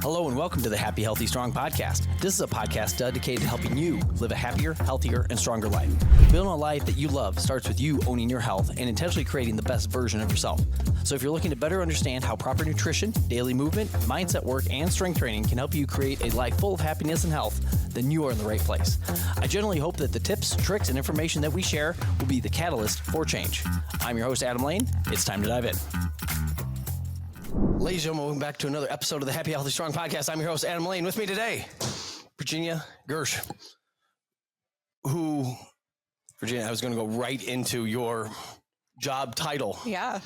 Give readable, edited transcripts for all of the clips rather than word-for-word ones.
Hello and welcome to the Happy, Healthy, Strong podcast. This is a podcast dedicated to helping you live a happier, healthier, and stronger life. Building a life that you love starts with you owning your health and intentionally creating the best version of yourself. So if you're looking to better understand how proper nutrition, daily movement, mindset work, and strength training can help you create a life full of happiness and health, then you are in the right place. I generally hope that the tips, tricks, and information that we share will be the catalyst for change. I'm your host, Adam Lane. It's time to dive in. Ladies and gentlemen, welcome back to another episode of the Happy, Healthy, Strong podcast. I'm your host, Adam Lane. With me today, Virginia Girsch, Virginia, I was going to go right into your job title. Yeah.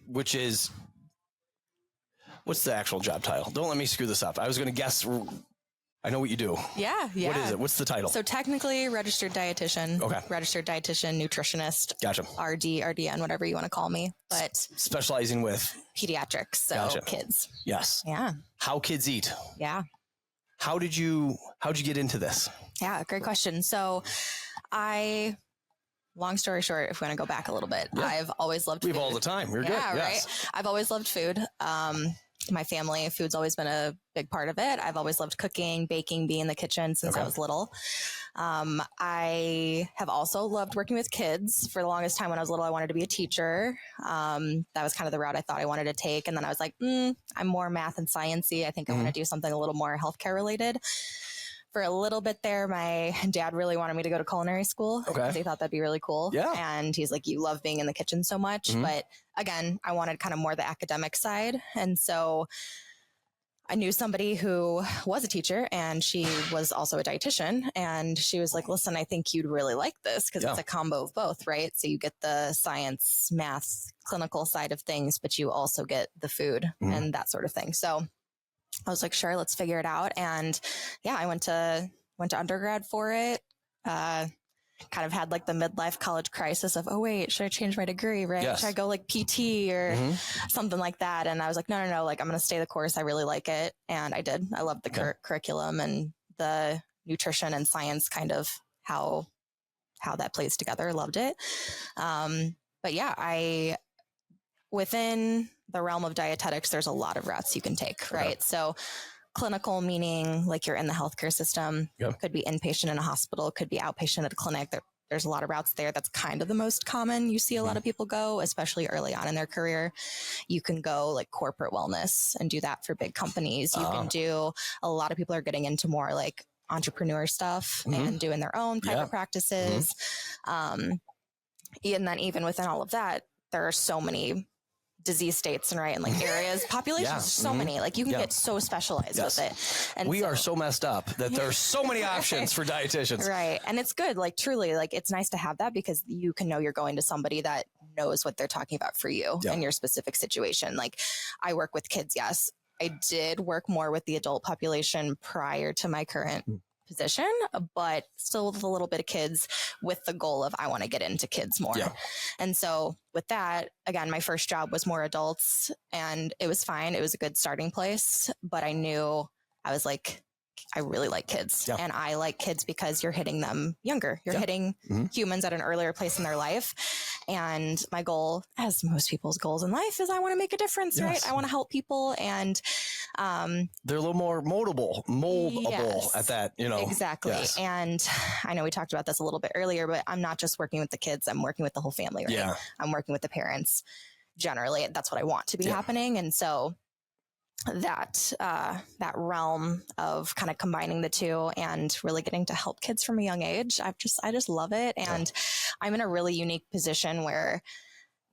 Which is, what's the actual job title? Don't let me screw this up. I was going to guess. I know what you do. Yeah. What is it? What's the title? So technically registered dietitian. Okay. Registered dietitian, nutritionist. Gotcha. RD, RDN, whatever you want to call me. But specializing with pediatrics. So Gotcha. Kids. Yes. Yeah. How kids eat. Yeah. How'd you get into this? Yeah. Great question. So long story short, if we want to go back a little bit, Yeah. I've always loved food. We have all the time. We're good. Yeah, Yes. right. I've always loved food. My family, food's always been a big part of it. I've always loved cooking, baking, being in the kitchen since I was little. I have also loved working with kids. For the longest time when I was little, I wanted to be a teacher. That was kind of the route I thought I wanted to take. And then I was like, I'm more math and science-y. I think I want to do something a little more healthcare related. For a little bit there, my dad really wanted me to go to culinary school. Okay. He thought that'd be really cool. Yeah. And he's like, you love being in the kitchen so much. But again, I wanted kind of more the academic side. And so I knew somebody who was a teacher and she was also a dietitian. And she was like, listen, I think you'd really like this because it's a combo of both, right? So you get the science, math, clinical side of things, but you also get the food and that sort of thing. So I was like, sure, let's figure it out. And yeah, I went to undergrad for it. Kind of had like the midlife college crisis of, oh wait, should I change my degree? Right? Yes. Should I go like PT or something like that? And I was like, no, like I'm going to stay the course. I really like it. And I did. I loved the curriculum and the nutrition and science kind of how that plays together. Loved it. But yeah, within the realm of dietetics, there's a lot of routes you can take, right? Okay. So clinical, meaning like you're in the healthcare system, could be inpatient in a hospital, could be outpatient at a clinic. There's a lot of routes there. That's kind of the most common. You see a lot of people go, especially early on in their career. You can go like corporate wellness and do that for big companies. You can do, a lot of people are getting into more like entrepreneur stuff and doing their own private practices. And then even within all of that, there are so many disease states and like areas, populations, so many, like you can get so specialized with it. And we are so messed up that there's so many options for dietitians. Right. And it's good. Like truly, like it's nice to have that because you can know you're going to somebody that knows what they're talking about for you and your specific situation. Like I work with kids. Yes. I did work more with the adult population prior to my current position, but still with a little bit of kids with the goal of I want to get into kids more. Yeah. And so with that, again, my first job was more adults and it was fine. It was a good starting place, but I knew I was like, I really like kids and I like kids because you're hitting them younger. You're hitting humans at an earlier place in their life. And my goal, as most people's goals in life, is I want to make a difference, right? I want to help people. And they're a little more moldable at that, Exactly. Yes. And I know we talked about this a little bit earlier, but I'm not just working with the kids. I'm working with the whole family, right? Yeah. I'm working with the parents. Generally, that's what I want to be happening. And so that realm of kind of combining the two and really getting to help kids from a young age, I just love it. And I'm in a really unique position where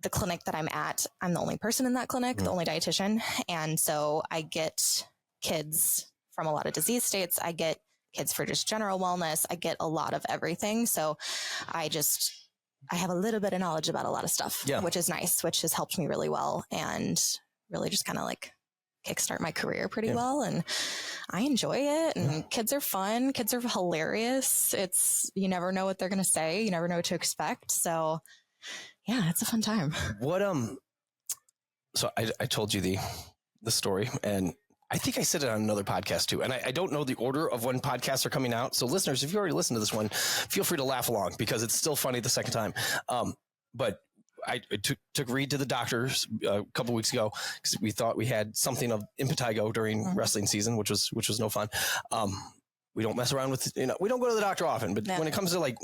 the clinic that I'm at, I'm the only person in that clinic, the only dietitian. And so I get kids from a lot of disease states. I get kids for just general wellness. I get a lot of everything. So I have a little bit of knowledge about a lot of stuff, which is nice, which has helped me really well and really just kind of like kickstart my career pretty well. And I enjoy it. And kids are fun. Kids are hilarious. You never know what they're going to say. You never know what to expect. So yeah, it's a fun time. So I told you the story and I think I said it on another podcast too. And I don't know the order of when podcasts are coming out. So listeners, if you already listened to this one, feel free to laugh along because it's still funny the second time. But I took Reed to the doctors a couple weeks ago because we thought we had something of impetigo during wrestling season, which was no fun. We don't mess around with, we don't go to the doctor often, but when it comes to like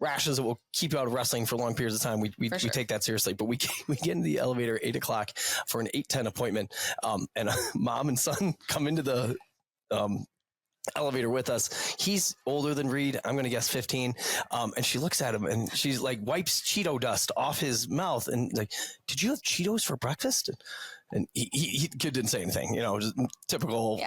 rashes that will keep you out of wrestling for long periods of time, we take that seriously. But we get in the elevator at 8:00 for an 8:10 appointment. And mom and son come into the elevator with us. He's older than Reed. I'm going to guess 15. And she looks at him and she's like wipes Cheeto dust off his mouth and like, did you have Cheetos for breakfast? And he kid didn't say anything, just typical,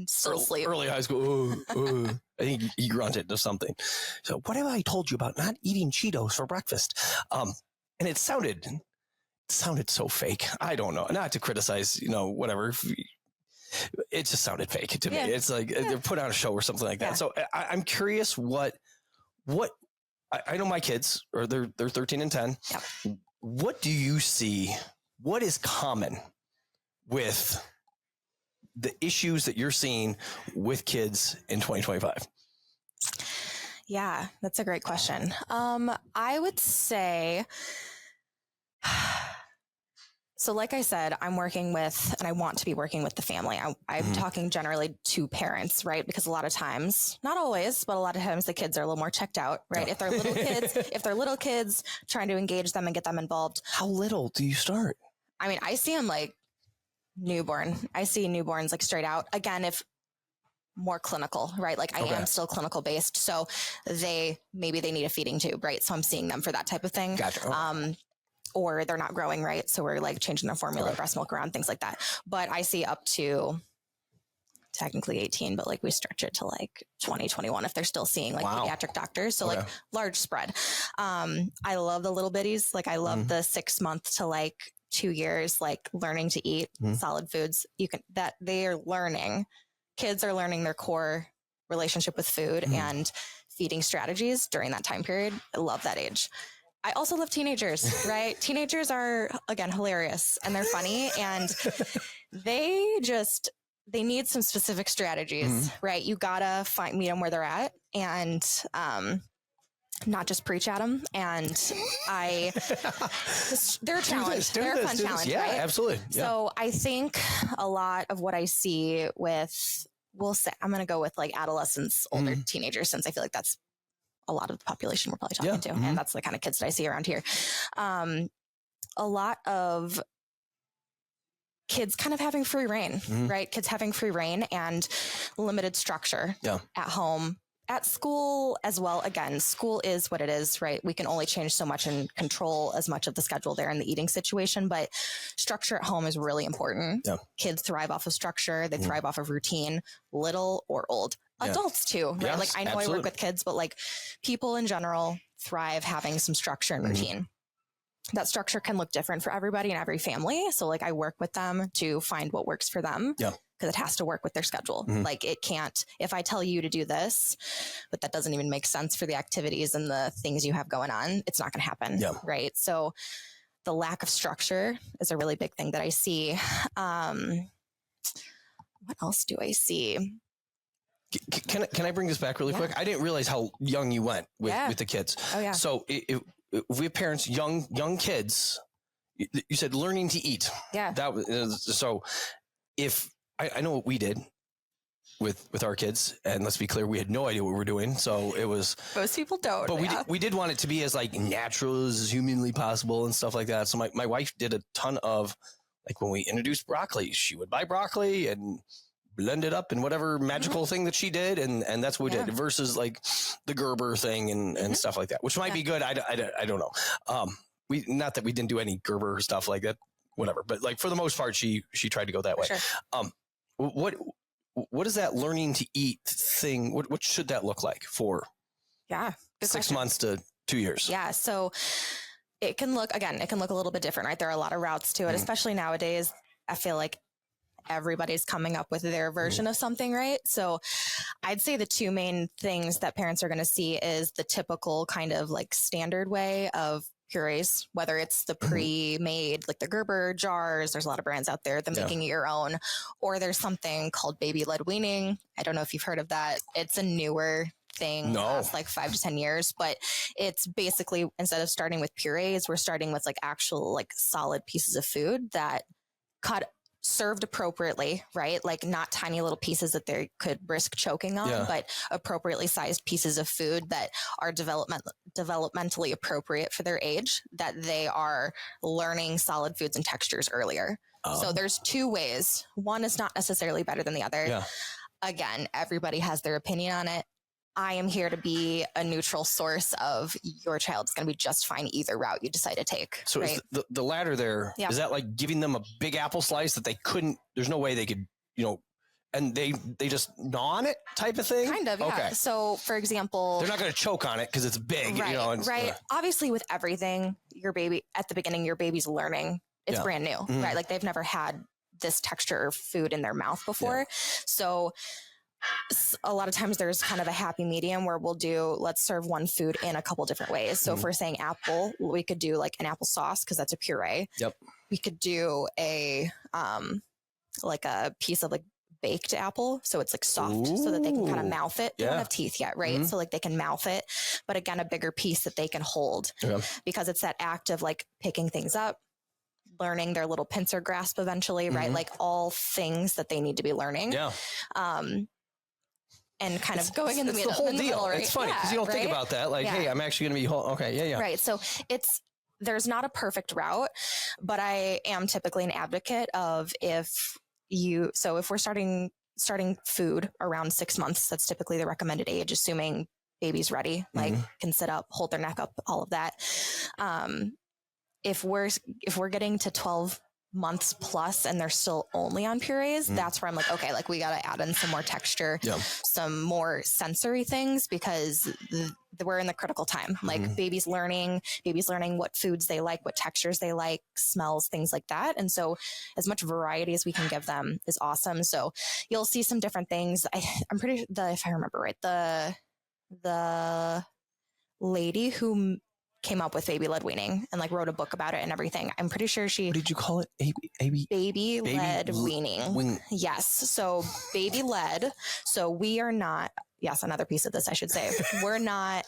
Still asleep. Early high school. I think he grunted or something. So what have I told you about not eating Cheetos for breakfast? And it sounded so fake. I don't know. Not to criticize, whatever. It just sounded fake to me. It's like they're put on a show or something like that. So I'm curious what I know my kids, or they're 13 and 10. Yeah. What do you see? What is common with the issues that you're seeing with kids in 2025? Yeah, that's a great question. I would say, so like I said, I'm working with, and I want to be working with the family. I'm talking generally to parents, right? Because a lot of times, not always, but a lot of times the kids are a little more checked out, right? If they're little kids, trying to engage them and get them involved. How little do you start? I mean, I see them like newborn. I see newborns like straight out. Again, if more clinical, right? Like I am still clinical based. So maybe they need a feeding tube, right? So I'm seeing them for that type of thing. Gotcha. Or they're not growing right. So we're like changing their formula, breast milk around, things like that. But I see up to technically 18, but like we stretch it to like 20, 21 if they're still seeing like pediatric doctors. So like large spread. I love the little bitties. Like I love the 6 month to like 2 years, like learning to eat solid foods. They are learning. Kids are learning their core relationship with food and feeding strategies during that time period. I love that age. I also love teenagers, right? Teenagers are, again, hilarious and they're funny and they need some specific strategies, right? You gotta meet them where they're at and, not just preach at them. And they're a challenge. They're a fun challenge. Yeah, right? Absolutely. Yeah. So I think a lot of what I see I'm going to go with like adolescents, older teenagers, since I feel like that's a lot of the population we're probably talking to. And that's the kind of kids that I see around here. A lot of kids kind of having free reign, right? Kids having free reign and limited structure at home. At school as well. Again, school is what it is, right? We can only change so much and control as much of the schedule there in the eating situation, but structure at home is really important. Yeah. Kids thrive off of structure. They thrive off of routine, little or old. Adults too, right? Yes, like I know absolutely. I work with kids, but like people in general thrive having some structure and routine. That structure can look different for everybody and every family. So like I work with them to find what works for them. Yeah. Because it has to work with their schedule. Like it can't, if I tell you to do this, but that doesn't even make sense for the activities and the things you have going on, it's not going to happen. Yeah. Right. So the lack of structure is a really big thing that I see. What else do I see? Can I bring this back really quick? I didn't realize how young you went with the kids. Oh yeah. So if we have parents, young kids, you said learning to eat. Yeah. That was so. If I know what we did with our kids, and let's be clear, we had no idea what we were doing. So it was most people don't. But we did want it to be as like natural as humanly possible and stuff like that. So my wife did a ton of like when we introduced broccoli, she would buy broccoli and blend it up in whatever magical thing that she did. And that's what we did versus like the Gerber thing and stuff like that, which might be good. I don't know. Not that we didn't do any Gerber stuff like that, whatever, but like for the most part, she tried to go that way. Sure. What is that learning to eat thing? What should that look like for 6 months to 2 years? Yeah. So it can look a little bit different, right? There are a lot of routes to it, especially nowadays. I feel like everybody's coming up with their version of something, right? So I'd say the two main things that parents are going to see is the typical kind of like standard way of purees, whether it's the pre-made, like the Gerber jars, there's a lot of brands out there, making it your own, or there's something called baby-led weaning. I don't know if you've heard of that. It's a newer thing last like 5 to 10 years, but it's basically, instead of starting with purees, we're starting with like actual like solid pieces of food that served appropriately, right? Like not tiny little pieces that they could risk choking on, but appropriately sized pieces of food that are developmentally appropriate for their age, that they are learning solid foods and textures earlier. So there's 2 ways. One is not necessarily better than the other. Again, everybody has their opinion on it. I am here to be a neutral source of your child is going to be just fine either route you decide to take. So right? is the ladder there, is that like giving them a big apple slice that they couldn't, there's no way they could, and they just gnaw on it type of thing? Kind of, yeah. Okay. So for example, they're not going to choke on it because it's big, right. Obviously with everything, your baby at the beginning, your baby's learning. It's brand new, right? Like they've never had this texture of food in their mouth before. So a lot of times there's kind of a happy medium where let's serve one food in a couple different ways. So if we're saying apple, we could do like an apple sauce because that's a puree. We could do like a piece of like baked apple. So it's like soft so that they can kind of mouth it. They don't have teeth yet, right? So like they can mouth it, but again, a bigger piece that they can hold because it's that act of like picking things up, learning their little pincer grasp eventually, right? Like all things that they need to be learning. And kind of going in the middle. It's the whole deal. Middle, right? It's funny because you don't think about that. Like, hey, I'm actually going to be okay. Right. So there's not a perfect route, but I am typically an advocate of if we're starting food around 6 months, that's typically the recommended age, assuming baby's ready, like can sit up, hold their neck up, all of that. If we're getting to 12 months plus and they're still only on purees, that's where I'm like, okay, like we got to add in some more texture, some more sensory things because we're in the critical time. Like baby's learning what foods they like, what textures they like, smells, things like that. And so as much variety as we can give them is awesome. So you'll see some different things. I'm pretty sure if I remember right, the lady who came up with baby-led weaning and like wrote a book about it and everything. I'm pretty sure what did you call it? Baby-led weaning. Yes. So baby-led. So we are not, another piece of this, I should say. We're not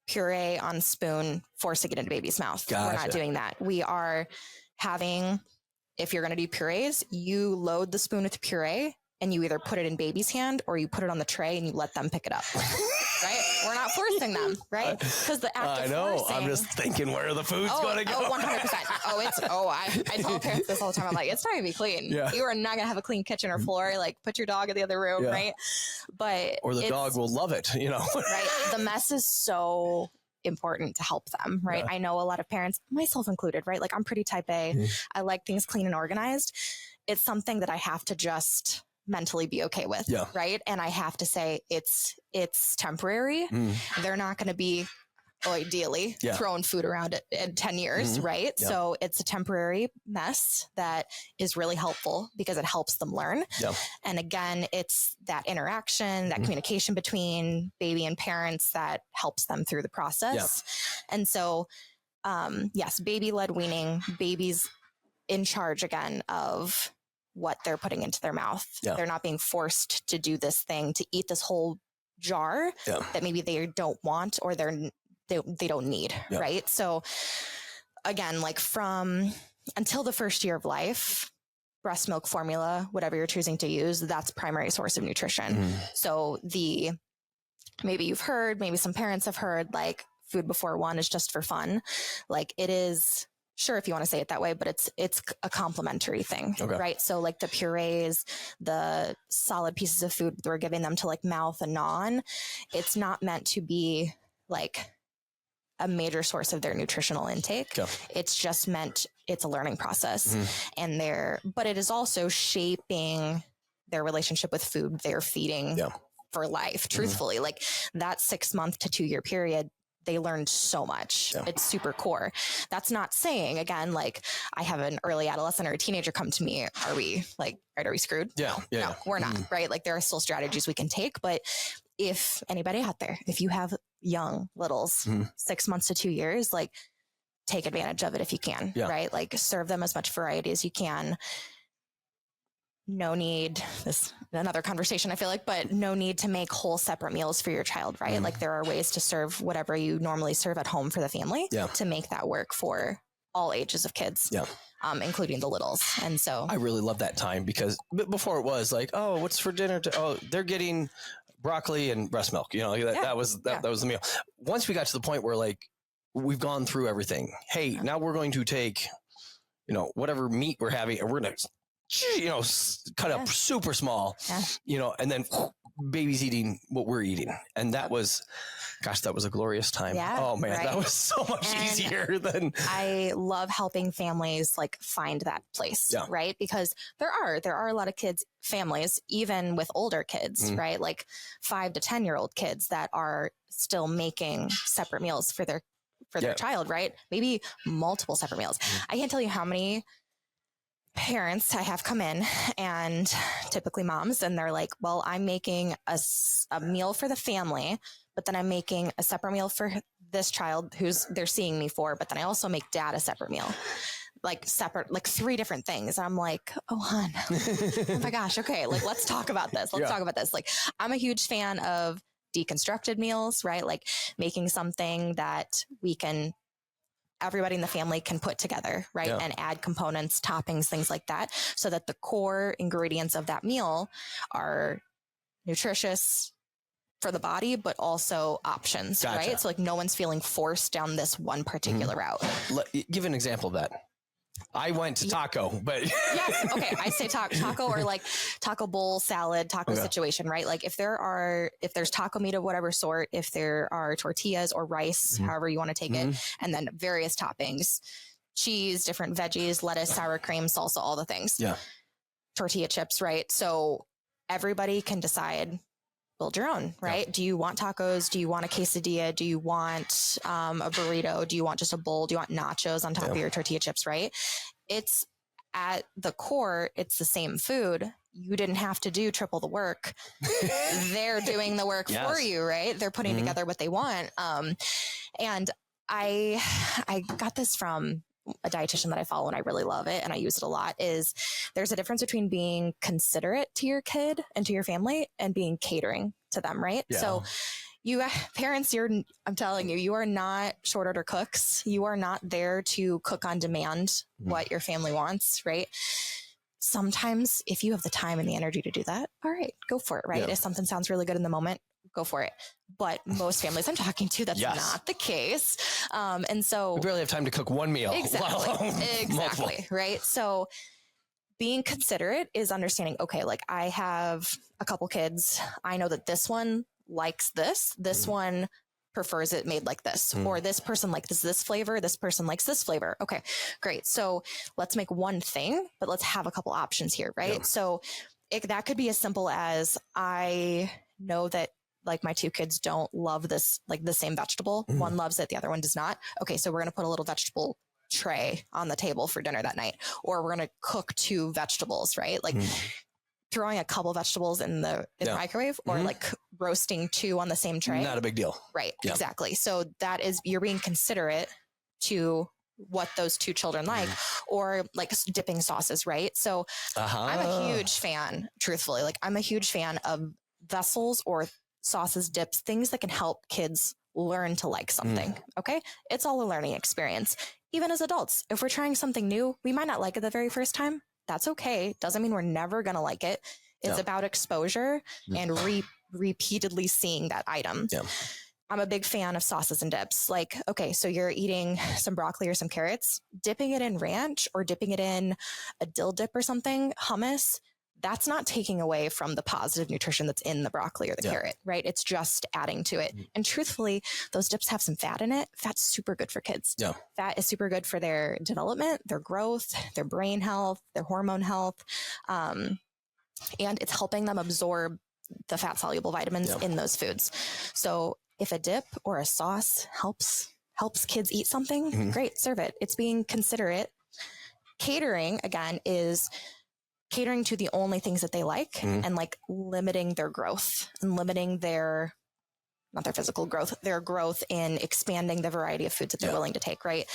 puree on spoon, forcing it into baby's mouth. Gotcha. We're not doing that. We are having, if you're going to do purees, you load the spoon with puree and you either put it in baby's hand or you put it on the tray and you let them pick it up. Right? We're not forcing them, right? Because the act of forcing. I'm just thinking where the food's going to go. 100%. I tell parents this all the time. I'm like, it's time to be clean. You are not going to have a clean kitchen or floor. Like put your dog in the other room, right? Or the dog will love it, Right. The mess is so important to help them, right? I know a lot of parents, myself included, right? Like I'm pretty type A. I like things clean and organized. It's something that I have to just mentally be okay with, right? And I have to say it's temporary. They're not going to be ideally throwing food around it in 10 years, right? So it's a temporary mess that is really helpful because it helps them learn. And again, it's that interaction, that communication between baby and parents that helps them through the process. And so, yes, baby-led weaning, babies in charge again of what they're putting into their mouth. They're not being forced to do this thing, to eat this whole jar that maybe they don't want or they don't need, right? So again, like from until the first year of life, breast milk formula, whatever you're choosing to use, that's primary source of nutrition. So maybe you've heard, maybe some parents have heard, like food before 1 is just for fun. Like it is. Sure, if you want to say it that way, but it's a complementary thing, right? So like the purees, the solid pieces of food that we're giving them to like mouth and gnaw on, it's not meant to be like a major source of their nutritional intake. It's just meant, it's a learning process. But it is also shaping their relationship with food they're feeding for life, truthfully. Like that 6 month to 2 year period, they learned so much. It's super core. That's not saying, again, like I have an early adolescent or a teenager come to me. Are we screwed? No, we're not, right? Like there are still strategies we can take, but if anybody out there, if you have young littles, 6 months to 2 years, like take advantage of it if you can, right? Like serve them as much variety as you can. no need, this another conversation, I feel like, but no need to make whole separate meals for your child, right? Like there are ways to serve whatever you normally serve at home for the family to make that work for all ages of kids, including the littles. And so I really love that time because before it was like, oh, what's for dinner? Oh, they're getting broccoli and breast milk. You know, that was the meal. Once we got to the point where like we've gone through everything. Hey, now we're going to take, you know, whatever meat we're having, and we're going to, you know, cut up super small, you know, and then baby's eating what we're eating. And that was, gosh, that was a glorious time. Yeah, oh man, that was so much easier than. I love helping families like find that place, right? Because there are a lot of families, even with older kids, right? Like 5 to 10-year-old kids that are still making separate meals for their child, right? Maybe multiple separate meals. I can't tell you how many parents I have come in, and typically moms, and they're like, well, I'm making a meal for the family, but then I'm making a separate meal for this child who's they're seeing me for, but then I also make dad a separate meal, like separate, like 3 different things. I'm like, oh, hon, oh my gosh. Okay. Like, let's talk about this. Let's talk about this. Like, I'm a huge fan of deconstructed meals, right? Like making something that everybody in the family can put together, right? And add components, toppings, things like that, so that the core ingredients of that meal are nutritious for the body, but also options, right? So like no one's feeling forced down this one particular route. Give an example of that. I went to taco, but yes. Okay. I say taco or like taco bowl, salad, taco situation, right? Like if there's taco meat of whatever sort, if there are tortillas or rice, however you want to take it, and then various toppings, cheese, different veggies, lettuce, sour cream, salsa, all the things. Yeah. Tortilla chips, right? So everybody can decide, build your own, right? Do you want tacos? Do you want a quesadilla? Do you want a burrito? Do you want just a bowl? Do you want nachos on top of your tortilla chips, right? It's at the core, it's the same food. You didn't have to do triple the work. They're doing the work for you, right? They're putting together what they want. And I got this from a dietitian that I follow and I really love it and I use it a lot, is there's a difference between being considerate to your kid and to your family and being catering to them, right? Yeah. So you parents, I'm telling you, you are not short order cooks. You are not there to cook on demand what your family wants, right? Sometimes if you have the time and the energy to do that, all right, go for it, right? If something sounds really good in the moment, go for it. But most families I'm talking to, that's not the case. And so we barely have time to cook one meal. Exactly. Right. So being considerate is understanding, okay, like I have a couple kids. I know that this one likes this one prefers it made like this, or this person likes this flavor. This person likes this flavor. Okay, great. So let's make one thing, but let's have a couple options here. Right. Yeah. So that could be as simple as, I know that like my 2 kids don't love this, like the same vegetable. One loves it. The other one does not. Okay. So we're going to put a little vegetable tray on the table for dinner that night, or we're going to cook 2 vegetables, right? Like throwing a couple vegetables in the microwave, or like roasting 2 on the same tray. Not a big deal. Right. Yeah. Exactly. So that is, you're being considerate to what those 2 children like, or like dipping sauces. Right. So I'm a huge fan, truthfully, like I'm a huge fan of vessels or sauces, dips, things that can help kids learn to like something. Okay. It's all a learning experience. Even as adults, if we're trying something new, we might not like it the very first time. That's okay. Doesn't mean we're never going to like it. It's about exposure and repeatedly seeing that item. Yeah. I'm a big fan of sauces and dips. Like, okay, so you're eating some broccoli or some carrots, dipping it in ranch or dipping it in a dill dip or something, hummus. That's not taking away from the positive nutrition that's in the broccoli or the carrot, right? It's just adding to it. And truthfully, those dips have some fat in it. Fat's super good for kids. Yeah. Fat is super good for their development, their growth, their brain health, their hormone health. And it's helping them absorb the fat soluble vitamins in those foods. So if a dip or a sauce helps kids eat something, great, serve it. It's being considerate. Catering, again, is catering to the only things that they like and like limiting their growth and limiting their not their physical growth, their growth in expanding the variety of foods that they're willing to take, right?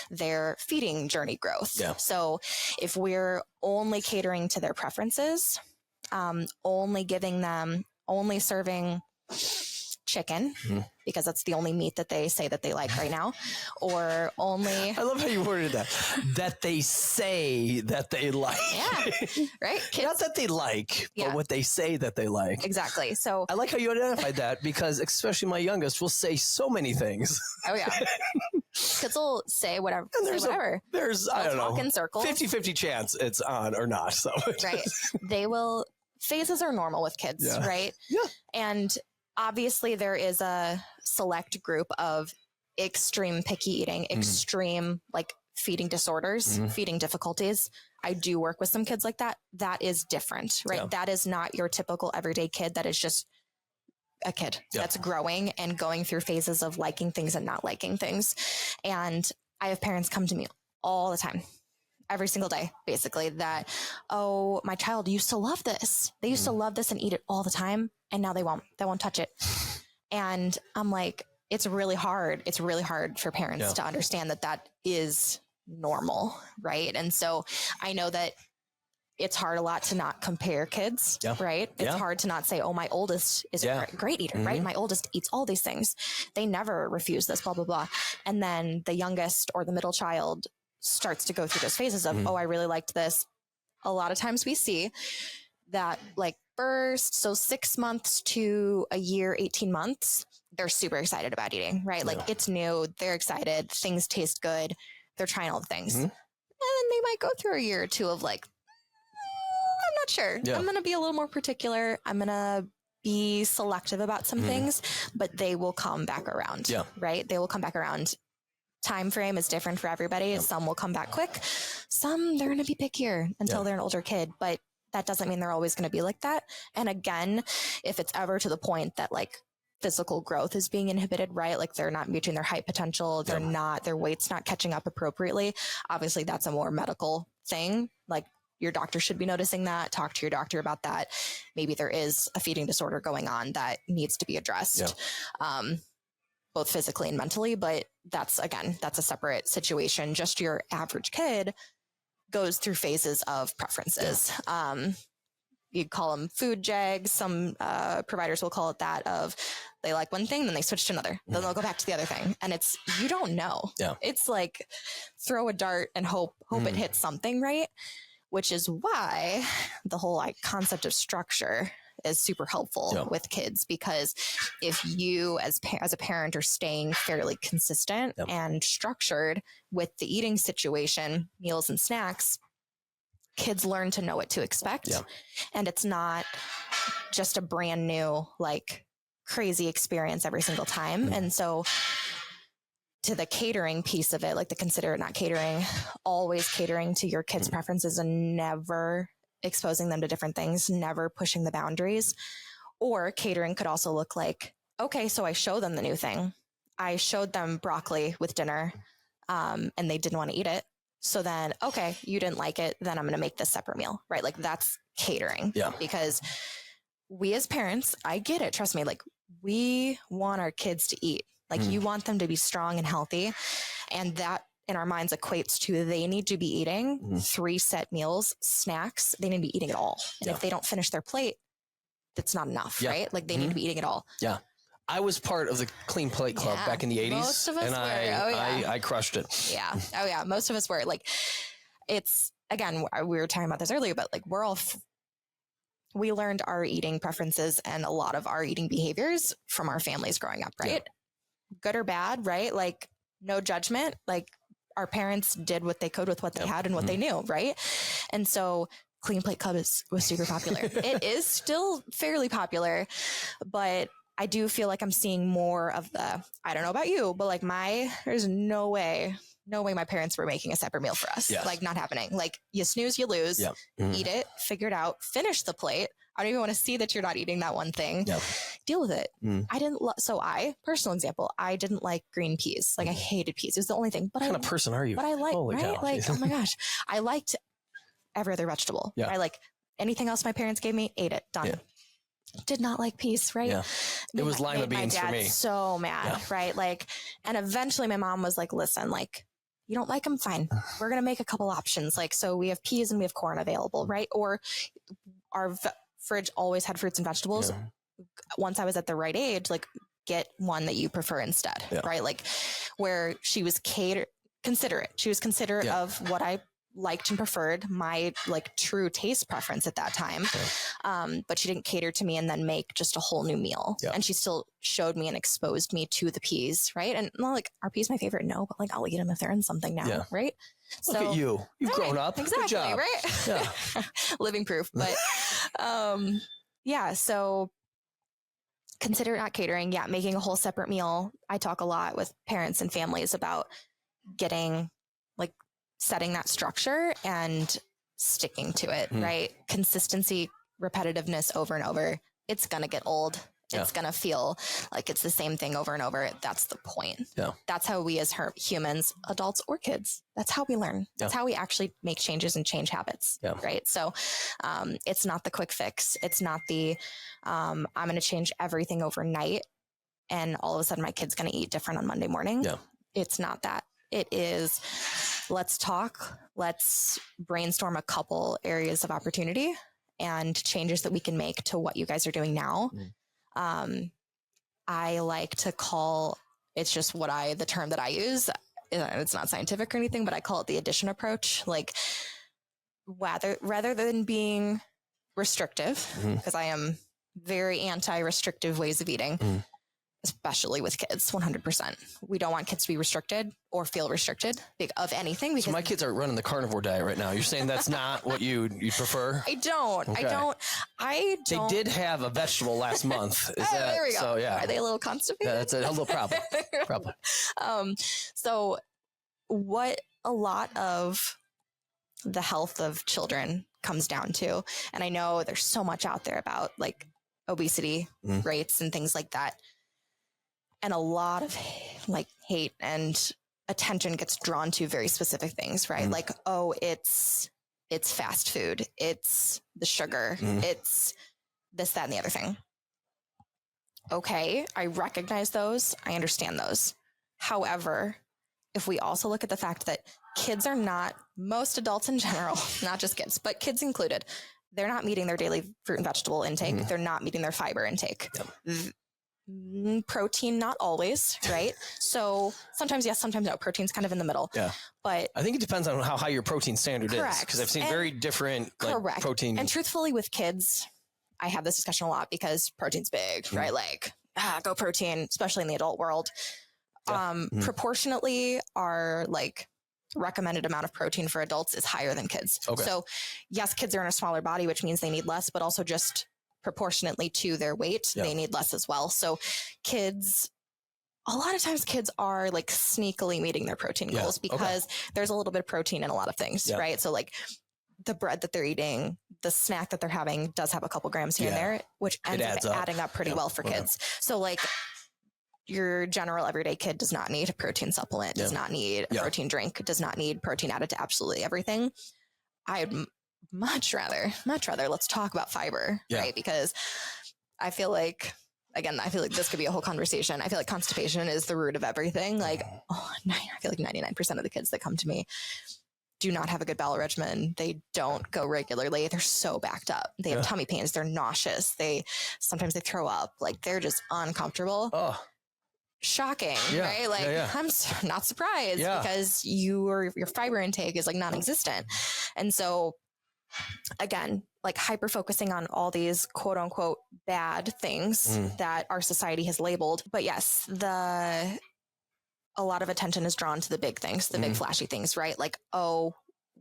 Their feeding journey growth. Yeah. So if we're only catering to their preferences, only serving chicken, because that's the only meat that they say that they like right now, or only... I love how you worded that they say that they like. Yeah, right? Kids, not that they like, but what they say that they like. Exactly. So I like how you identified that, because especially my youngest will say so many things. Oh, yeah. Kids will say whatever. And there's I don't know, in circles. 50-50 chance it's on or not. So right. They will... Phases are normal with kids, right? Yeah. And obviously there is a select group of extreme picky eating, extreme like feeding disorders, feeding difficulties. I do work with some kids like that. That is different, right? Yeah. That is not your typical everyday kid. That is just a kid that's growing and going through phases of liking things and not liking things. And I have parents come to me all the time, every single day, basically, that, oh, my child used to love this. They used to love this and eat it all the time. And now they won't touch it. And I'm like, it's really hard. It's really hard for parents to understand that that is normal. Right. And so I know that it's hard a lot to not compare kids, right? It's hard to not say, oh, my oldest is a great eater, right? My oldest eats all these things. They never refuse this, blah, blah, blah. And then the youngest or the middle child starts to go through those phases of, oh, I really liked this. A lot of times we see that like first, so 6 months to a year, 18 months, they're super excited about eating, right? Like it's new, they're excited, things taste good, they're trying all the things. And then they might go through a year or two of like, I'm not sure. I'm going to be a little more particular. I'm going to be selective about some things, but they will come back around, right? They will come back around. Time frame is different for everybody. Some will come back quick. Some, they're going to be pickier until they're an older kid, but that doesn't mean they're always going to be like that. And again, if it's ever to the point that like physical growth is being inhibited, right? Like they're not reaching their height potential. They're not, their weight's not catching up appropriately. Obviously that's a more medical thing. Like your doctor should be noticing that. Talk to your doctor about that. Maybe there is a feeding disorder going on that needs to be addressed. Both physically and mentally, but that's a separate situation. Just your average kid goes through phases of preferences. You call them food jags. Some providers will call it that, of they like one thing, then they switch to another. Then they'll go back to the other thing. And it's, you don't know. It's like throw a dart and hope it hits something, right? Which is why the whole like concept of structure is super helpful with kids, because if you as a parent are staying fairly consistent and structured with the eating situation, meals and snacks, kids learn to know what to expect. And it's not just a brand new, like crazy experience every single time. And so to the catering piece of it, like the consider it not catering, always catering to your kids' preferences and never exposing them to different things, never pushing the boundaries. Or catering could also look like, okay, so I show them the new thing. I showed them broccoli with dinner, and they didn't want to eat it. So then, okay, you didn't like it, then I'm going to make this separate meal, right? Like that's catering. Because we as parents, I get it. Trust me, like we want our kids to eat. Like you want them to be strong and healthy. And that in our minds equates to they need to be eating 3 set meals, snacks. They need to be eating it all. And if they don't finish their plate, that's not enough, right? Like they need to be eating it all. I was part of the Clean Plate Club back in the 80s. Most of us were. I crushed it. Oh yeah. Most of us were. Like it's, again, we were talking about this earlier, but like we're all, we learned our eating preferences and a lot of our eating behaviors from our families growing up, right? Good or bad, right? Like no judgment. Like our parents did what they could with what they had and what they knew, right? And so Clean Plate Club was super popular. It is still fairly popular, but I do feel like I'm seeing more of the, I don't know about you, but like there's no way my parents were making a separate meal for us. Like not happening. Like you snooze, you lose, eat it, figure it out, finish the plate. I don't even want to see that you're not eating that one thing. Deal with it. I didn't, personal example, I didn't like green peas. Like I hated peas. It was the only thing. But what kind of person are you? But I liked, right? Like, oh my gosh. I liked every other vegetable. I like anything else my parents gave me, ate it, done. did not like peas, right? Yeah. It was lima beans for me. So mad, right? Like, and eventually my mom was like, listen, like, you don't like them? Fine. We're going to make a couple options. Like, so we have peas and we have corn available, right? Or our fridge always had fruits and vegetables. Yeah. Once I was at the right age, like, get one that you prefer instead, right? Like, where she was considerate. She was considerate of what I liked and preferred, my like true taste preference at that time. But she didn't cater to me and then make just a whole new meal. And she still showed me and exposed me to the peas, right? And well, like, are peas my favorite? No, but like, I'll eat them if they're in something now, right? Look at you. You've grown up. Exactly, good job. right? Yeah. Living proof. But so consider not catering. Yeah, making a whole separate meal. I talk a lot with parents and families about getting like setting that structure and sticking to it, right? Consistency, repetitiveness over and over. It's going to get old. It's going to feel like it's the same thing over and over. That's the point. That's how we as humans, adults or kids, that's how we learn. That's how we actually make changes and change habits, right? So it's not the quick fix. It's not the, I'm going to change everything overnight and all of a sudden my kid's going to eat different on Monday morning. It's not that. It is, let's talk, let's brainstorm a couple areas of opportunity and changes that we can make to what you guys are doing now. I like to call, it's just the term that I use. It's not scientific or anything, but I call it the addition approach. Like rather than being restrictive, because I am very anti-restrictive ways of eating, especially with kids, 100%. We don't want kids to be restricted or feel restricted of anything. So my kids are running the carnivore diet right now. You're saying that's not what you prefer? I don't. Okay. I don't. They did have a vegetable last month. There we go. So, yeah. Are they a little constipated? Yeah, that's a little problem. So what a lot of the health of children comes down to, and I know there's so much out there about like obesity rates and things like that. And a lot of like hate and attention gets drawn to very specific things, right? Like, oh, it's fast food. It's the sugar. It's this, that, and the other thing. Okay. I recognize those. I understand those. However, if we also look at the fact that kids are not, most adults in general, not just kids, but kids included, they're not meeting their daily fruit and vegetable intake. They're not meeting their fiber intake. Protein, not always, right? So sometimes yes, sometimes no. Protein's kind of in the middle. But I think it depends on how high your protein standard is. Because I've seen very different protein. And truthfully with kids, I have this discussion a lot because protein's big, right? Like, go protein, especially in the adult world. Proportionately, our like recommended amount of protein for adults is higher than kids. So yes, kids are in a smaller body, which means they need less, but also just proportionately to their weight, they need less as well. So kids, a lot of times kids are like sneakily meeting their protein goals because there's a little bit of protein in a lot of things, right? So like the bread that they're eating, the snack that they're having does have a couple grams here and there, which ends up adding up pretty well for kids. So like your general everyday kid does not need a protein supplement, does not need a protein drink, does not need protein added to absolutely everything. I'd much rather let's talk about fiber, right? Because I feel like this could be a whole conversation. I feel like constipation is the root of everything. Like, I feel like 99% of the kids that come to me do not have a good bowel regimen. They don't go regularly. They're so backed up. They have tummy pains. They're nauseous. Sometimes they throw up. Like they're just uncomfortable. Shocking, right? Like I'm not surprised because your fiber intake is like non-existent. And so again, like hyper focusing on all these quote unquote bad things that our society has labeled. But yes, a lot of attention is drawn to the big things, the big flashy things, right? Like, oh,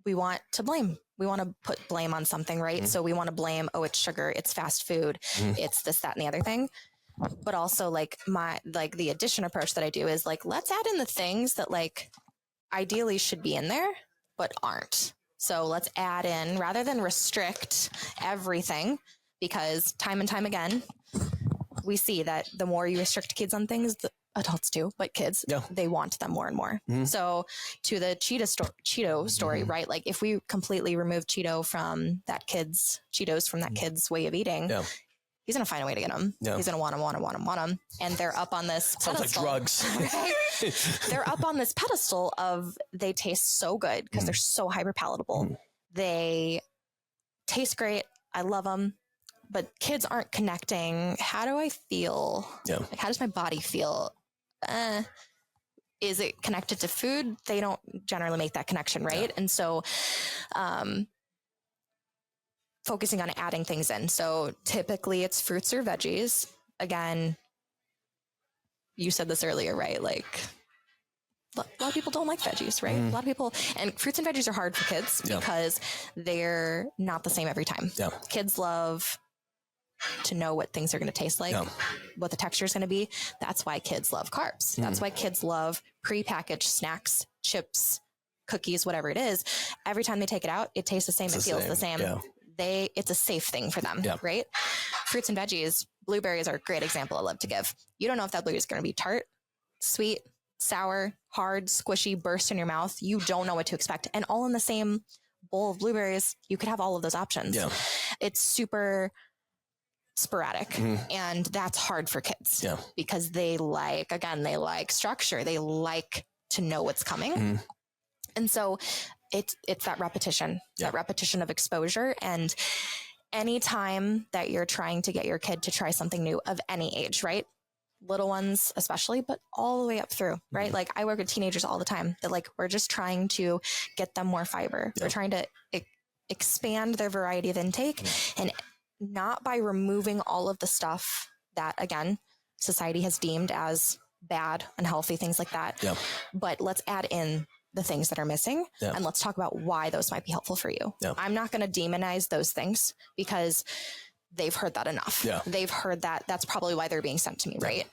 we want to blame. We want to put blame on something, right? So we want to blame, oh, it's sugar, it's fast food, it's this, that, and the other thing. But also like the addition approach that I do is like, let's add in the things that like ideally should be in there, but aren't. So let's add in, rather than restrict everything, because time and time again, we see that the more you restrict kids on things, the adults do, but kids, they want them more and more. So to the Cheeto story, right? Like if we completely remove Cheetos from that kid's way of eating, he's going to find a way to get them. Yeah. He's going to want them. And they're up on this Sounds pedestal. like drugs. Right? They're up on this pedestal of they taste so good because they're so hyper palatable. They taste great. I love them. But kids aren't connecting. How do I feel? Yeah. Like, how does my body feel? Is it connected to food? They don't generally make that connection, right? Yeah. And so focusing on adding things in. So typically it's fruits or veggies. Again, you said this earlier, right? Like a lot of people don't like veggies, right? A lot of people, and fruits and veggies are hard for kids because they're not the same every time. Yeah. Kids love to know what things are going to taste like, what the texture is going to be. That's why kids love carbs. That's why kids love prepackaged snacks, chips, cookies, whatever it is. Every time they take it out, it tastes the same. It feels the same. Yeah. It's a safe thing for them, right? Fruits and veggies, blueberries are a great example I love to give. You don't know if that blueberry is going to be tart, sweet, sour, hard, squishy, burst in your mouth. You don't know what to expect. And all in the same bowl of blueberries, you could have all of those options. Yeah. It's super sporadic. And that's hard for kids because they like structure. They like to know what's coming. And so it's that repetition of exposure. And anytime that you're trying to get your kid to try something new of any age, right? Little ones especially, but all the way up through, right? Like I work with teenagers all the time that like, we're just trying to get them more fiber. We're trying to expand their variety of intake and not by removing all of the stuff that, again, society has deemed as bad, unhealthy, things like that. Yeah. But let's add in the things that are missing and let's talk about why those might be helpful for you. Yeah. I'm not going to demonize those things because they've heard that enough. Yeah. They've heard that. That's probably why they're being sent to me, right?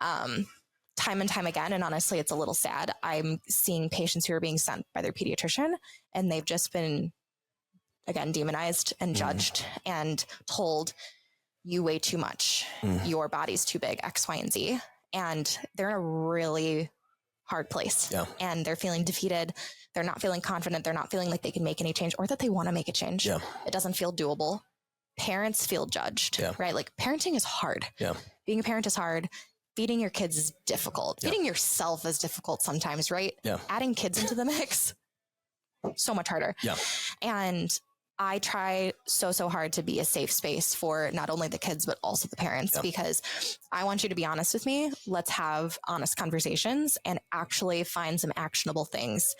Time and time again. And honestly, it's a little sad. I'm seeing patients who are being sent by their pediatrician and they've just been, again, demonized and judged and told you weigh too much. Your body's too big, X, Y, and Z. And they're in a really hard place and they're feeling defeated. They're not feeling confident. They're not feeling like they can make any change or that they want to make a change. Yeah. It doesn't feel doable. Parents feel judged, right? Like parenting is hard. Yeah. Being a parent is hard. Feeding your kids is difficult. Feeding yourself is difficult sometimes, right? Yeah. Adding kids into the mix, so much harder. Yeah. And I try so hard to be a safe space for not only the kids, but also the parents, because I want you to be honest with me. Let's have honest conversations and actually find some actionable things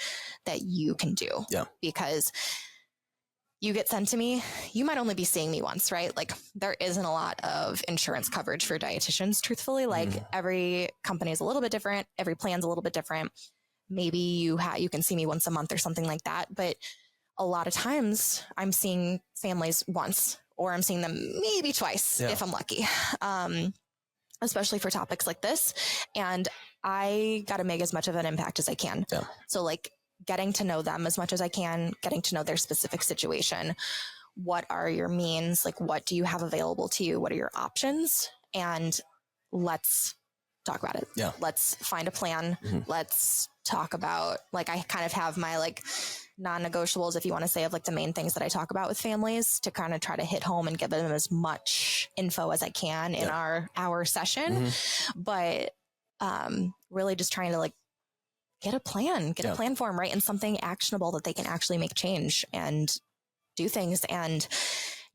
that you can do. Yeah. Because you get sent to me, you might only be seeing me once, right? Like there isn't a lot of insurance coverage for dietitians, truthfully. Like every company is a little bit different. Every plan's a little bit different. Maybe you can see me once a month or something like that. But a lot of times I'm seeing families once, or I'm seeing them maybe twice if I'm lucky, especially for topics like this. And I got to make as much of an impact as I can. Yeah. So like getting to know them as much as I can, getting to know their specific situation. What are your means? Like, what do you have available to you? What are your options? And let's talk about it. Yeah. Let's find a plan. Let's talk about, like, I kind of have my like non-negotiables, if you want to say, of like the main things that I talk about with families to kind of try to hit home and give them as much info as I can in our hour session. But really just trying to like get a plan for them, right? And something actionable that they can actually make change and do things and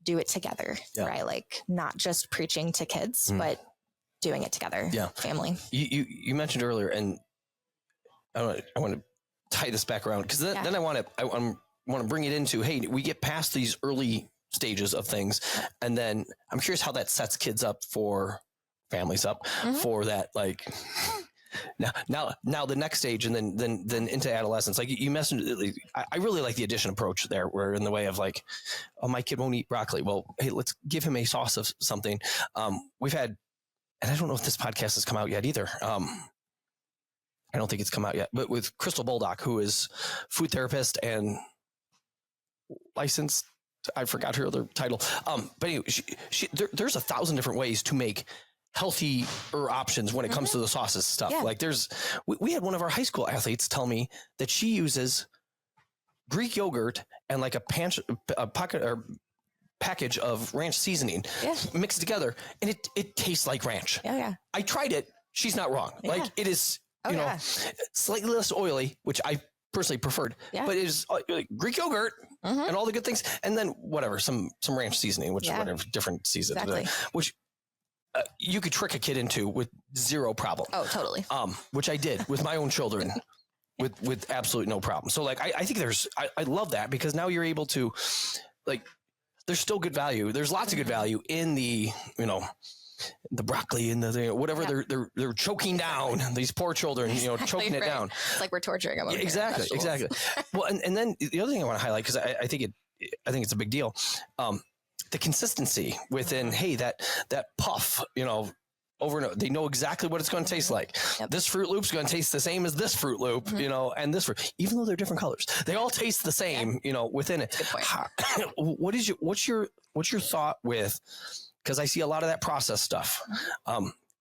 do it together, right? Like not just preaching to kids, but doing it together. Yeah. Family. You mentioned earlier, and I want to tie this back around because then I want to bring it into, hey, we get past these early stages of things. And then I'm curious how that sets kids up for families up for that, like, now the next stage, and then into adolescence. Like you mentioned, I really like the addition approach there, where in the way of like, oh, my kid won't eat broccoli. Well, hey, let's give him a sauce of something. We've had, and I don't know if this podcast has come out yet either. I don't think it's come out yet, but with Crystal Bulldog, who is food therapist and licensed, I forgot her other title. But anyway, there's 1,000 different ways to make healthier options when it comes to the sauces stuff. Yeah. Like we had one of our high school athletes tell me that she uses Greek yogurt and like a pocket or package of ranch seasoning, mix it together, and it tastes like ranch. Yeah. I tried it. She's not wrong. Like it is, you know, slightly less oily, which I personally preferred, but it is Greek yogurt and all the good things. And then whatever, some ranch seasoning, which whatever, different seasoning, which you could trick a kid into with zero problem. Oh, totally. Which I did with my own children with absolute no problem. So like, I think I love that because now you're able to like, there's still good value. There's lots of good value in the, you know, the broccoli and the whatever they're choking down these poor children, you know, choking it down. It's like we're torturing them. Exactly. Well, and then the other thing I want to highlight, because I think it's a big deal. The consistency within, hey, that puff, you know, over and over, they know exactly what it's going to taste like. This Fruit Loop's going to taste the same as this Fruit Loop, you know, and this fruit, even though they're different colors, they all taste the same, you know, within it. Good point. What's your thought with? Because I see a lot of that processed stuff.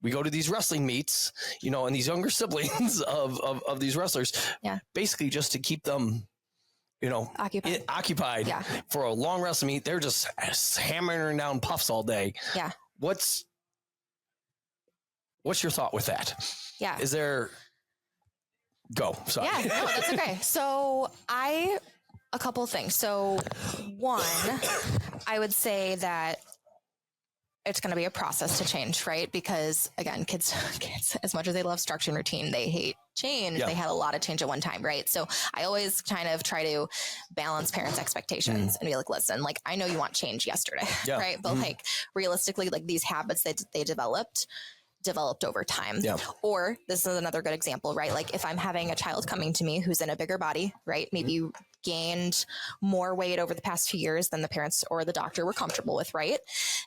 We go to these wrestling meets, you know, and these younger siblings of these wrestlers, basically just to keep them, you know, occupied for a long wrestling meet. They're just hammering down puffs all day. Yeah. What's your thought with that? Yeah. Is there? Go. Sorry. Yeah. No, that's okay. So a couple of things. So one, I would say that it's going to be a process to change, right? Because again, kids, as much as they love structure and routine, they hate change. They had a lot of change at one time, right? So I always kind of try to balance parents' expectations and be like, listen, like, I know you want change yesterday, right? But like realistically, like these habits that they developed over time. Or this is another good example, right? Like if I'm having a child coming to me who's in a bigger body, right? Maybe you gained more weight over the past few years than the parents or the doctor were comfortable with, right?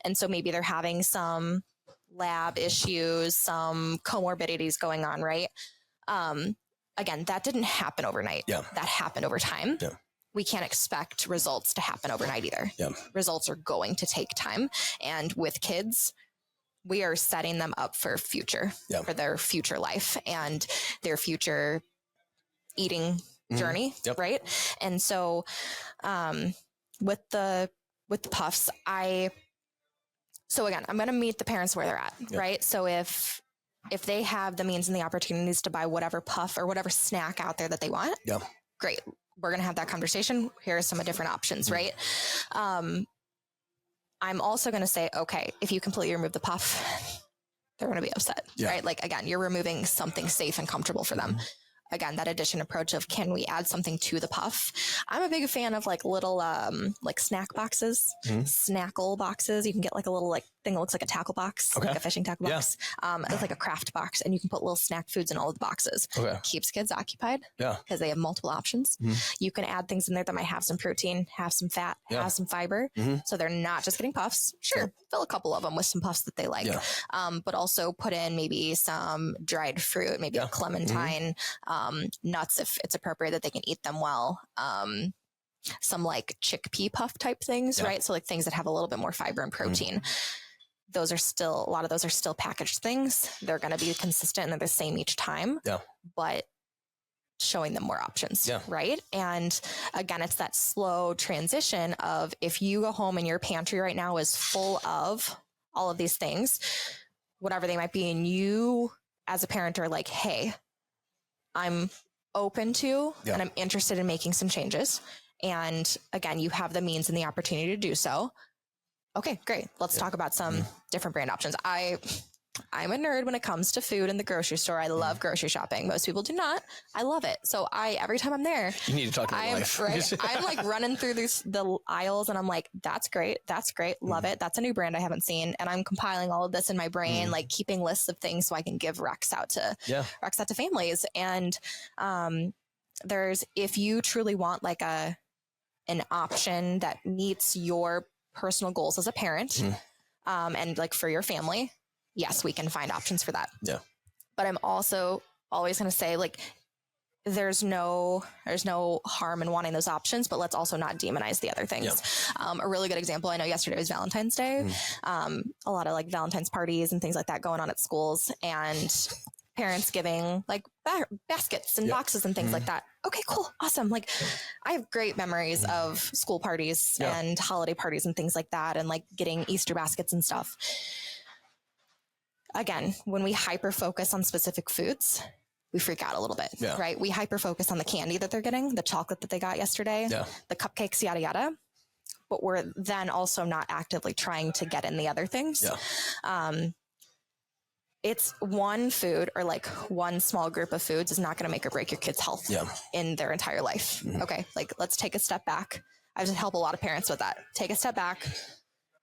And so maybe they're having some lab issues, some comorbidities going on, right? Again, that didn't happen overnight. That happened over time. We can't expect results to happen overnight either. Results are going to take time. And with kids, we are setting them up for future, for their future life and their future eating journey. Right. And so, with the puffs, so again, I'm going to meet the parents where they're at. Right. So if they have the means and the opportunities to buy whatever puff or whatever snack out there that they want, great. We're going to have that conversation. Here are some different options. Right. I'm also going to say, okay, if you completely remove the puff, they're going to be upset, right? Like, again, you're removing something safe and comfortable for them. Again, that addition approach of, can we add something to the puff? I'm a big fan of like little, like snack boxes, snackle boxes. You can get like a little like thing that looks like a tackle box, like a fishing tackle box. It's like a craft box, and you can put little snack foods in all of the boxes. Keeps kids occupied because they have multiple options. You can add things in there that might have some protein, have some fat, have some fiber. So they're not just getting puffs. Sure. Fill a couple of them with some puffs that they like, but also put in maybe some dried fruit, maybe a clementine, nuts if it's appropriate that they can eat them well. Some like chickpea puff type things, right? So like things that have a little bit more fiber and protein. A lot of those are still packaged things. They're going to be consistent and they're the same each time, but showing them more options, right? And again, it's that slow transition of, if you go home and your pantry right now is full of all of these things, whatever they might be, and you as a parent are like, hey, I'm open to and I'm interested in making some changes. And again, you have the means and the opportunity to do so. Okay, great. Let's talk about some different brand options. I'm a nerd when it comes to food in the grocery store. I love grocery shopping. Most people do not. I love it. So every time I'm there, you need to talk about life. Right, I'm like running through the aisles and I'm like, that's great. That's great. Love it. That's a new brand I haven't seen. And I'm compiling all of this in my brain, like keeping lists of things so I can give recs out to families. And, if you truly want like an option that meets your personal goals as a parent, and like for your family, yes, we can find options for that. But I'm also always going to say, like, there's no harm in wanting those options, but let's also not demonize the other things. A really good example, I know yesterday was Valentine's Day. A lot of like Valentine's parties and things like that going on at schools. And parents giving like baskets and boxes and things like that. Okay, cool. Awesome. Like I have great memories of school parties and holiday parties and things like that. And like getting Easter baskets and stuff. Again, when we hyper focus on specific foods, we freak out a little bit, right? We hyper focus on the candy that they're getting, the chocolate that they got yesterday, the cupcakes, yada, yada. But we're then also not actively trying to get in the other things. It's one food or like one small group of foods is not going to make or break your kid's health in their entire life. Okay. Like let's take a step back. I just help a lot of parents with that. Take a step back,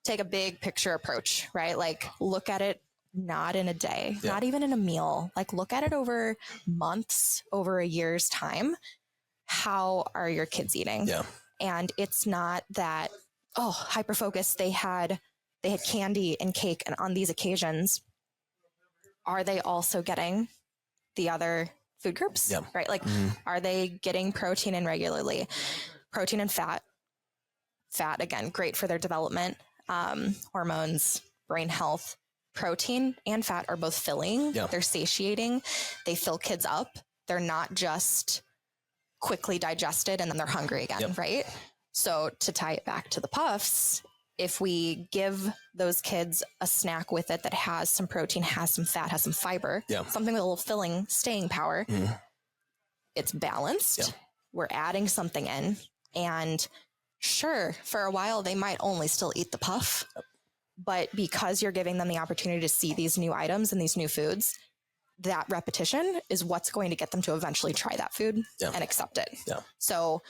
take a big picture approach, right? Like look at it, not in a day, not even in a meal, like look at it over months, over a year's time. How are your kids eating? And it's not that, oh, hyper focus. They had candy and cake and on these occasions. Are they also getting the other food groups? Right? Like, are they getting protein in regularly? Protein and fat. Fat, again, great for their development, hormones, brain health. Protein and fat are both filling. They're satiating. They fill kids up. They're not just quickly digested and then they're hungry again, right? So to tie it back to the puffs, if we give those kids a snack with it that has some protein, has some fat, has some fiber, something with a little filling, staying power, it's balanced. We're adding something in. And sure, for a while, they might only still eat the puff. But because you're giving them the opportunity to see these new items and these new foods, that repetition is what's going to get them to eventually try that food and accept it. So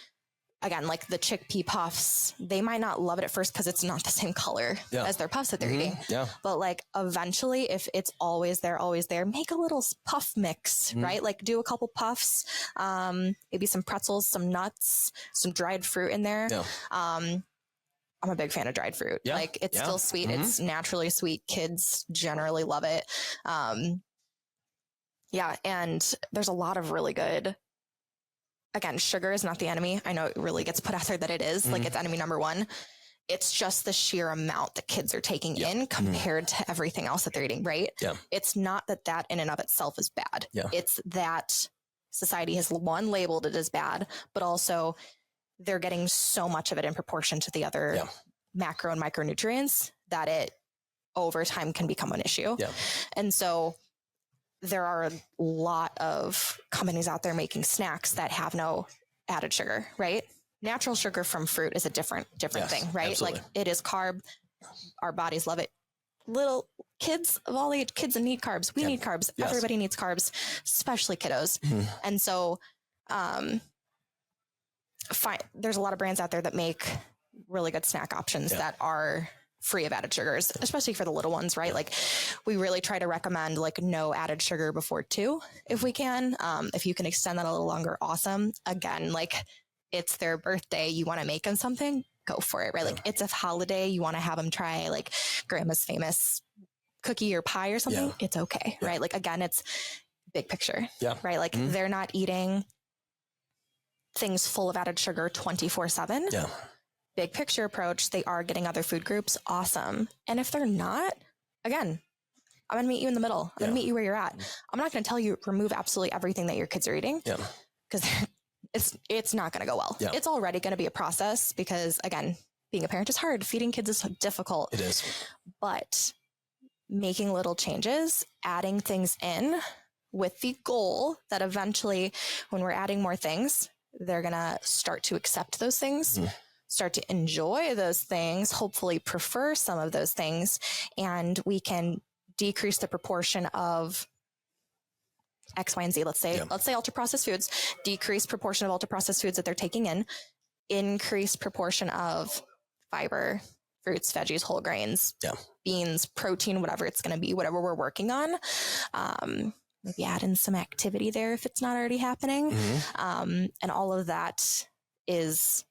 again, like the chickpea puffs, they might not love it at first because it's not the same color as their puffs that they're eating. But like eventually, if it's always there, make a little puff mix, right? Like do a couple puffs, maybe some pretzels, some nuts, some dried fruit in there. I'm a big fan of dried fruit. Like it's still sweet. It's naturally sweet. Kids generally love it. And there's a lot of really good, again, sugar is not the enemy. I know it really gets put out there that it is like it's enemy number one. It's just the sheer amount that kids are taking in compared to everything else that they're eating, right? It's not that in and of itself is bad. It's that society has labeled it as bad, but also they're getting so much of it in proportion to the other macro and micronutrients that it over time can become an issue. And so there are a lot of companies out there making snacks that have no added sugar, right? Natural sugar from fruit is a different thing, right? Absolutely. Like it is carb. Our bodies love it. Little kids of all age, kids need carbs. We need carbs. Everybody needs carbs, especially kiddos. And so, there's a lot of brands out there that make really good snack options that are free of added sugars, especially for the little ones, right? Like we really try to recommend like no added sugar before 2, if we can. If you can extend that a little longer, awesome. Again, like it's their birthday, you want to make them something, go for it, right? Like it's a holiday, you want to have them try like grandma's famous cookie or pie or something. It's okay, right? Like again, it's big picture, right? Like they're not eating things full of added sugar 24/7. Big picture approach, they are getting other food groups. Awesome. And if they're not, again, I'm going to meet you in the middle. I'm going to meet you where you're at. I'm not going to tell you remove absolutely everything that your kids are eating because it's not going to go well. It's already going to be a process because again, being a parent is hard. Feeding kids is difficult. It is. But making little changes, adding things in with the goal that eventually when we're adding more things, they're going to start to accept those things. Start to enjoy those things, hopefully prefer some of those things, and we can decrease the proportion of X, Y, and Z. Let's say ultra processed foods, decrease proportion of ultra processed foods that they're taking in, increase proportion of fiber, fruits, veggies, whole grains, beans, protein, whatever it's going to be, whatever we're working on. Maybe add in some activity there if it's not already happening. And all of that is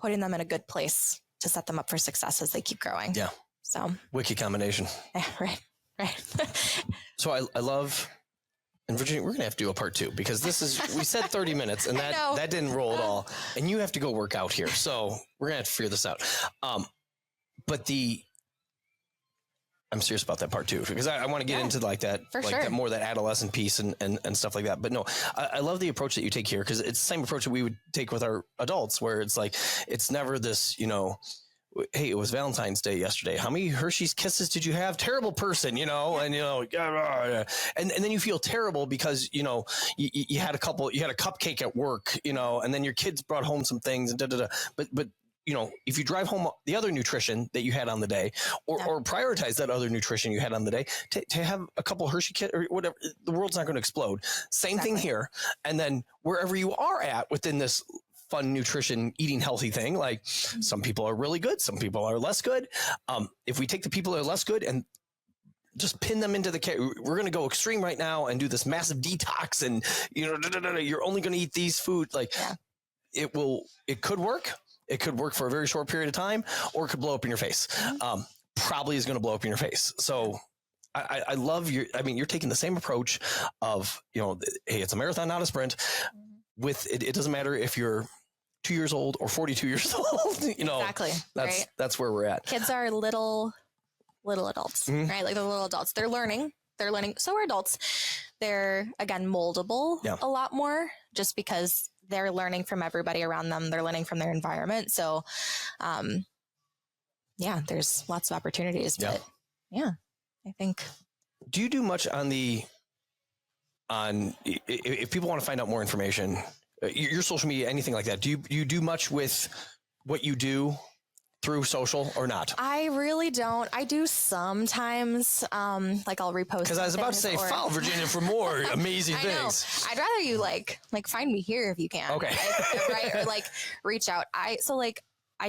putting them in a good place to set them up for success as they keep growing. So Wicked combination. Right. So I love, and Virginia, we're going to have to do a part 2 because we said 30 minutes and that didn't roll at all. And you have to go work out here. So we're going to have to figure this out. But I'm serious about that part too, because I want to get into like that, that more that adolescent piece and stuff like that. But no, I love the approach that you take here, because it's the same approach that we would take with our adults, where it's like, it's never this, hey, it was Valentine's Day yesterday. How many Hershey's Kisses did you have? Terrible person, and and then you feel terrible because, you had a cupcake at work, and then your kids brought home some things and but if you drive home the other nutrition that you had on the day, or prioritize that other nutrition you had on the day, to have a couple Hershey Kiss or whatever, the world's not going to explode. Same thing here. And then wherever you are at within this fun nutrition, eating healthy thing, like some people are really good, some people are less good. If we take the people that are less good and just pin them into we're going to go extreme right now and do this massive detox, and you're only going to eat these foods. It could work. It could work for a very short period of time, or it could blow up in your face. Probably is going to blow up in your face. So I love you're taking the same approach of, hey, it's a marathon, not a sprint. With it doesn't matter if you're 2 years old or 42 years old, Exactly. That's where we're at. Kids are little adults, right? Like the little adults, they're learning. So are adults. They're, again, moldable a lot more, just because they're learning from everybody around them. They're learning from their environment. So, there's lots of opportunities, but I think. Do you do much if people want to find out more information, your social media, anything like that, do you do much with what you do through social or not? I really don't. I do sometimes, I'll repost. Because I was about to say, follow Virginia for more amazing things. I'd rather you find me here if you can. Okay. Right. Or reach out. I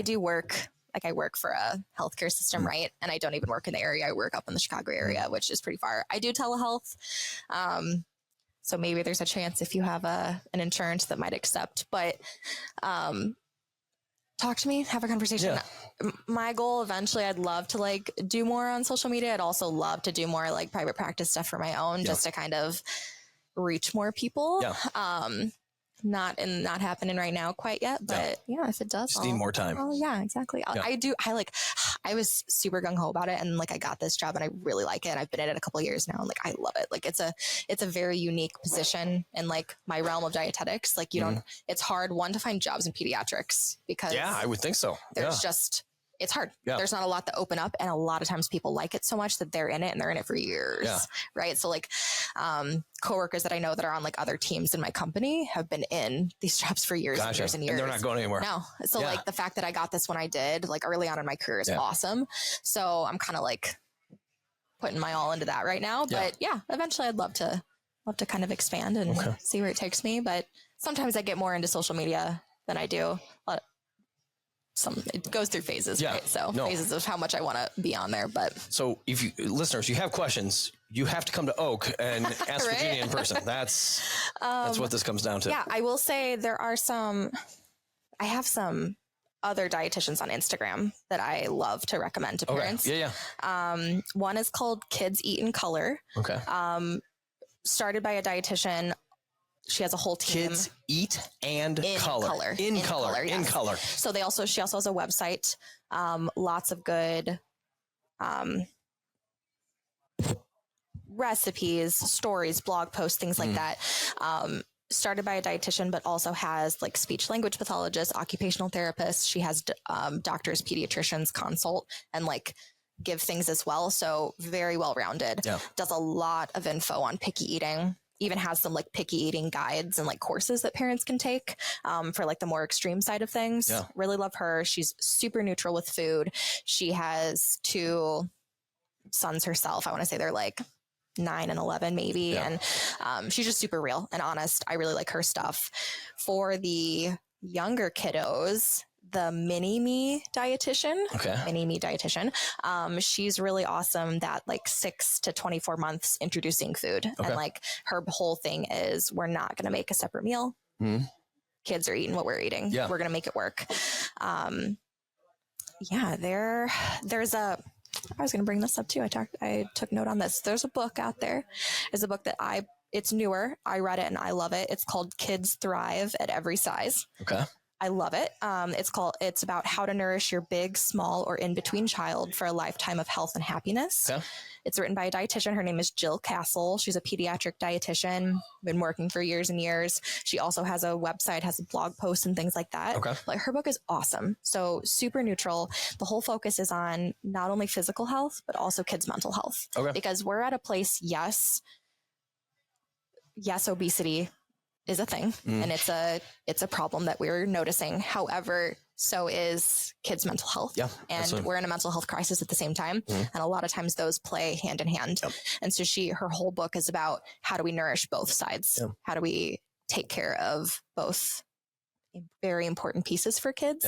do work. I work for a healthcare system, right? And I don't even work in the area. I work up in the Chicago area, which is pretty far. I do telehealth. So maybe there's a chance if you have an insurance that might accept, but, talk to me, have a conversation. Yeah. My goal eventually, I'd love to do more on social media. I'd also love to do more private practice stuff for my own, just to kind of reach more people. Yeah. Not happening right now quite yet, but if it does, just need more time. Oh yeah, exactly. Yeah. I was super gung ho about it, and I got this job and I really like it. I've been in it a couple of years now, and I love it. It's a very unique position in my realm of dietetics. You don't, it's hard to find jobs in pediatrics, because I would think so. There's it's hard. Yeah. There's not a lot that open up, and a lot of times people like it so much that they're in it, and they're in it for years. Yeah. Right. So coworkers that I know that are on other teams in my company have been in these jobs for years and years and years. And they're not going anywhere. No. So the fact that I got this when I did early on in my career is awesome. So I'm kind of putting my all into that right now, but eventually I'd love to kind of expand and see where it takes me. But sometimes I get more into social media than I do. It goes through phases, right? So phases of how much I want to be on there. But so if you listeners, you have questions, you have to come to Oak and ask Virginia in person. That's what this comes down to. Yeah, I will say I have some other dietitians on Instagram that I love to recommend to parents. Yeah. One is called Kids Eat in Color. Okay. Started by a dietitian. She has a whole team. Kids Eat and Color. In color. So she also has a website. Lots of good recipes, stories, blog posts, things like that. Started by a dietitian, but also has speech language pathologists, occupational therapists. She has doctors, pediatricians consult and give things as well. So very well rounded. Yeah. Does a lot of info on picky eating. Even has some picky eating guides and courses that parents can take for the more extreme side of things. Yeah. Really love her. She's super neutral with food. She has 2 sons herself. I want to say they're 9 and 11 maybe. Yeah. And she's just super real and honest. I really like her stuff. For the younger kiddos, the Mini-Me dietitian. Okay. Mini-Me dietitian. She's really awesome that 6 to 24 months introducing food. Okay. And her whole thing is, we're not going to make a separate meal. Mm-hmm. Kids are eating what we're eating. Yeah. We're going to make it work. I was going to bring this up too. I took note on this. There's a book out there. It's a book that it's newer. I read it and I love it. It's called Kids Thrive at Every Size. Okay. I love it. It's about how to nourish your big, small, or in-between child for a lifetime of health and happiness. Okay. It's written by a dietitian. Her name is Jill Castle. She's a pediatric dietitian, been working for years and years. She also has a website, has a blog post and things like that. Okay. Like, her book is awesome. So super neutral. The whole focus is on not only physical health, but also kids' mental health. Okay. Because we're at a place, yes, obesity is a thing, and it's a problem that we're noticing. However, so is kids' mental health. Yeah, and we're in a mental health crisis at the same time. And a lot of times those play hand in hand. Yep. And so her whole book is about how do we nourish both sides? Yep. How do we take care of both very important pieces for kids,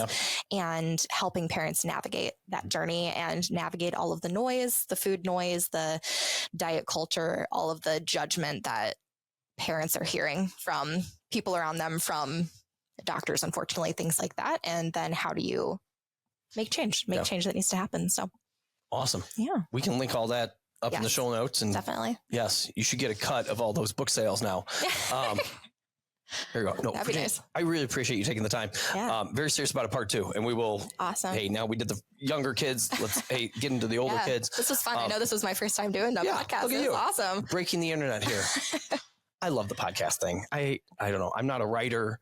and helping parents navigate that journey and navigate all of the noise, the food noise, the diet culture, all of the judgment that parents are hearing from people around them, from doctors, unfortunately, things like that. And then how do you make change that needs to happen? So awesome. Yeah. We can link all that up in the show notes, and definitely. Yes, you should get a cut of all those book sales now. There you go. No, that'd be nice. I really appreciate you taking the time. Yeah. Very serious about a part 2, and we will. Awesome. Hey, now we did the younger kids. Let's get into the older kids. This was fun. I know this was my first time doing a podcast. Look at you. Awesome. Breaking the internet here. I love the podcast thing. I don't know. I'm not a writer,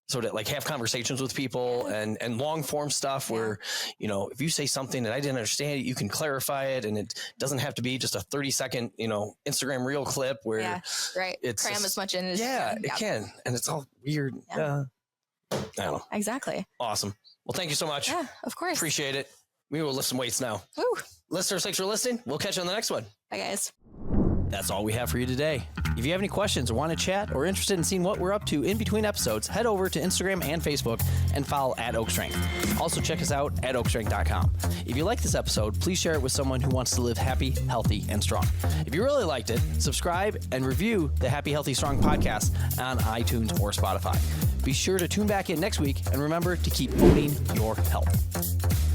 so to like have conversations with people and long form stuff where, if you say something that I didn't understand, you can clarify it, and it doesn't have to be just a 30-second, Instagram reel clip where it's cram as much in as it can, and it's all weird. I don't know. Exactly. Awesome. Well, thank you so much. Yeah, of course. Appreciate it. We will lift some weights now. Woo. Listeners, thanks for listening. We'll catch you on the next one. Bye, guys. That's all we have for you today. If you have any questions or want to chat or interested in seeing what we're up to in between episodes, head over to Instagram and Facebook and follow @OakStrength. Also check us out at oakstrength.com. If you like this episode, please share it with someone who wants to live happy, healthy, and strong. If you really liked it, subscribe and review the Happy, Healthy, Strong podcast on iTunes or Spotify. Be sure to tune back in next week, and remember to keep owning your health.